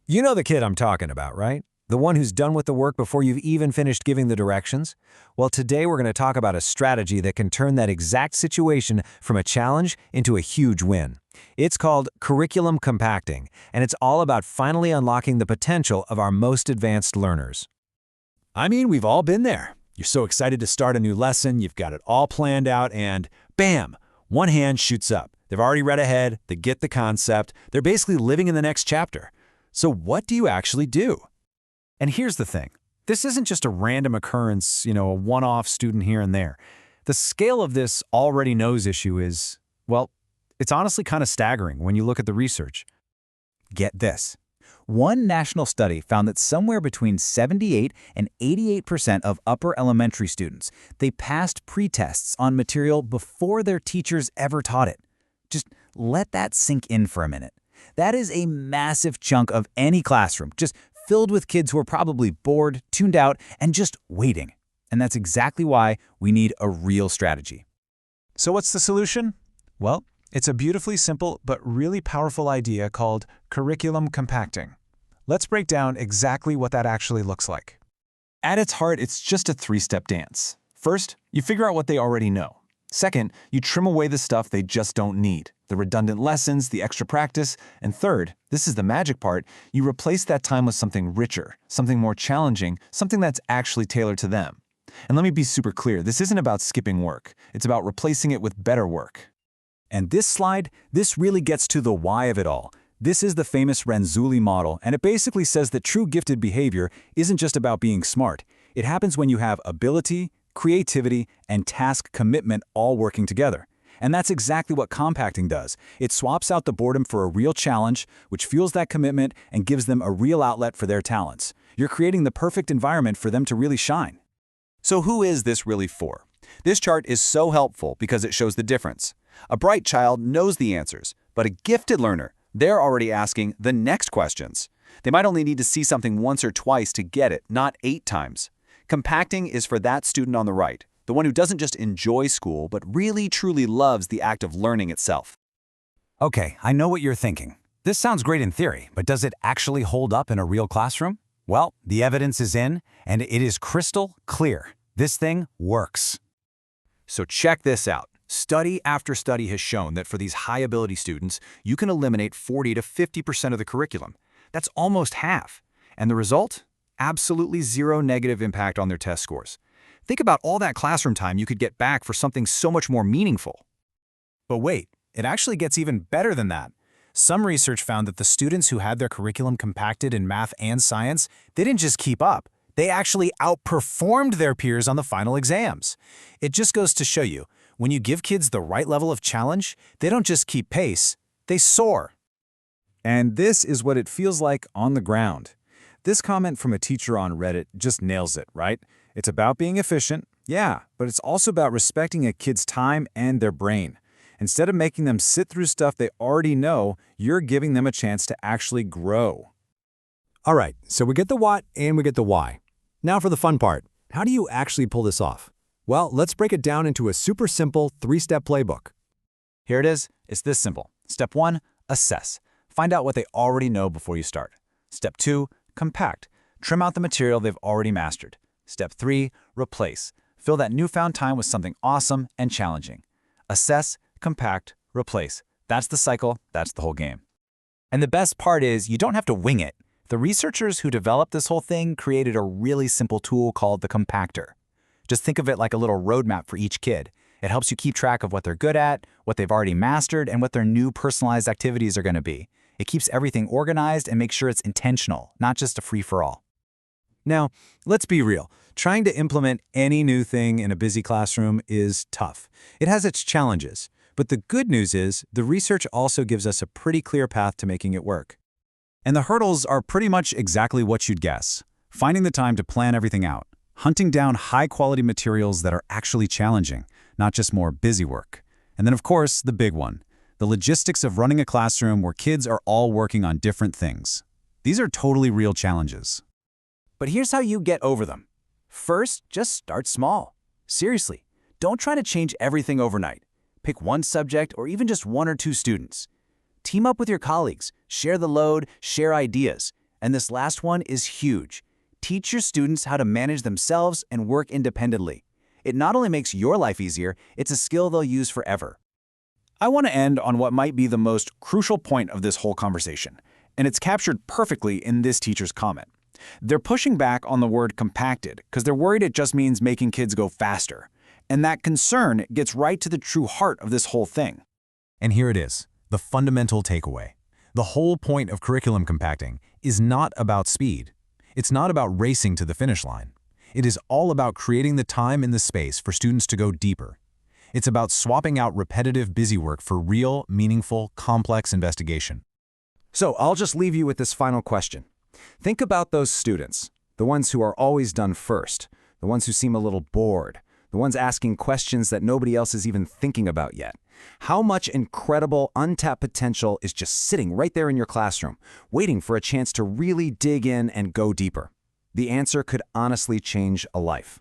You know the kid I'm talking about, right? The one who's done with the work before you've even finished giving the directions? Well, today we're going to talk about a strategy that can turn that exact situation from a challenge into a huge win. It's called curriculum compacting, and it's all about finally unlocking the potential of our most advanced learners. I mean, we've all been there. You're so excited to start a new lesson, you've got it all planned out, and bam, one hand shoots up. They've already read ahead, they get the concept, they're basically living in the next chapter. So what do you actually do? And here's the thing. This isn't just a random occurrence, a one-off student here and there. The scale of this already knows issue is, well, it's honestly kind of staggering when you look at the research. Get this. One national study found that somewhere between 78 and 88% of upper elementary students, they passed pre-tests on material before their teachers ever taught it. Just let that sink in for a minute. That is a massive chunk of any classroom, just filled with kids who are probably bored, tuned out, and just waiting. And that's exactly why we need a real strategy. So what's the solution? Well, it's a beautifully simple but really powerful idea called curriculum compacting. Let's break down exactly what that actually looks like. At its heart, it's just a three-step dance. First, you figure out what they already know. Second, you trim away the stuff they just don't need, the redundant lessons, the extra practice. And third, this is the magic part, you replace that time with something richer, something more challenging, something that's actually tailored to them. And let me be super clear, this isn't about skipping work. It's about replacing it with better work. And this slide, this really gets to the why of it all. This is the famous Renzulli model, and it basically says that true gifted behavior isn't just about being smart. It happens when you have ability, creativity, and task commitment all working together. And that's exactly what compacting does. It swaps out the boredom for a real challenge, which fuels that commitment and gives them a real outlet for their talents. You're creating the perfect environment for them to really shine. So who is this really for? This chart is so helpful because it shows the difference. A bright child knows the answers, but a gifted learner, they're already asking the next questions. They might only need to see something once or twice to get it, not 8 times. Compacting is for that student on the right, the one who doesn't just enjoy school, but really truly loves the act of learning itself. Okay, I know what you're thinking. This sounds great in theory, but does it actually hold up in a real classroom? Well, the evidence is in, and it is crystal clear. This thing works. So check this out. Study after study has shown that for these high-ability students, you can eliminate 40 to 50% of the curriculum. That's almost half. And the result? Absolutely zero negative impact on their test scores. Think about all that classroom time you could get back for something so much more meaningful. But wait, it actually gets even better than that. Some research found that the students who had their curriculum compacted in math and science, they didn't just keep up. They actually outperformed their peers on the final exams. It just goes to show you, when you give kids the right level of challenge, they don't just keep pace, they soar. And this is what it feels like on the ground. This comment from a teacher on Reddit just nails it, right? It's about being efficient, yeah, but it's also about respecting a kid's time and their brain. Instead of making them sit through stuff they already know, you're giving them a chance to actually grow. All right, so we get the what and we get the why. Now for the fun part. How do you actually pull this off? Well, let's break it down into a super simple 3-step playbook. Here it is. It's this simple. Step 1, assess. Find out what they already know before you start. Step 2, compact. Trim out the material they've already mastered. Step 3, replace. Fill that newfound time with something awesome and challenging. Assess, compact, replace. That's the cycle, that's the whole game. And the best part is you don't have to wing it. The researchers who developed this whole thing created a really simple tool called the compactor. Just think of it like a little roadmap for each kid. It helps you keep track of what they're good at, what they've already mastered, and what their new personalized activities are going to be. It keeps everything organized and makes sure it's intentional, not just a free-for-all. Now, let's be real. Trying to implement any new thing in a busy classroom is tough. It has its challenges. But the good news is, the research also gives us a pretty clear path to making it work. And the hurdles are pretty much exactly what you'd guess. Finding the time to plan everything out. Hunting down high-quality materials that are actually challenging, not just more busy work. And then, of course, the big one. The logistics of running a classroom where kids are all working on different things. These are totally real challenges. But here's how you get over them. First, just start small. Seriously, don't try to change everything overnight. Pick one subject or even just 1 or 2 students. Team up with your colleagues, share the load, share ideas. And this last one is huge. Teach your students how to manage themselves and work independently. It not only makes your life easier, it's a skill they'll use forever. I want to end on what might be the most crucial point of this whole conversation, and it's captured perfectly in this teacher's comment. They're pushing back on the word compacted because they're worried it just means making kids go faster. And that concern gets right to the true heart of this whole thing. And here it is, the fundamental takeaway. The whole point of curriculum compacting is not about speed. It's not about racing to the finish line. It is all about creating the time and the space for students to go deeper. It's about swapping out repetitive busy work for real, meaningful, complex investigation. So I'll just leave you with this final question. Think about those students, the ones who are always done first, the ones who seem a little bored, the ones asking questions that nobody else is even thinking about yet. How much incredible, untapped potential is just sitting right there in your classroom, waiting for a chance to really dig in and go deeper? The answer could honestly change a life.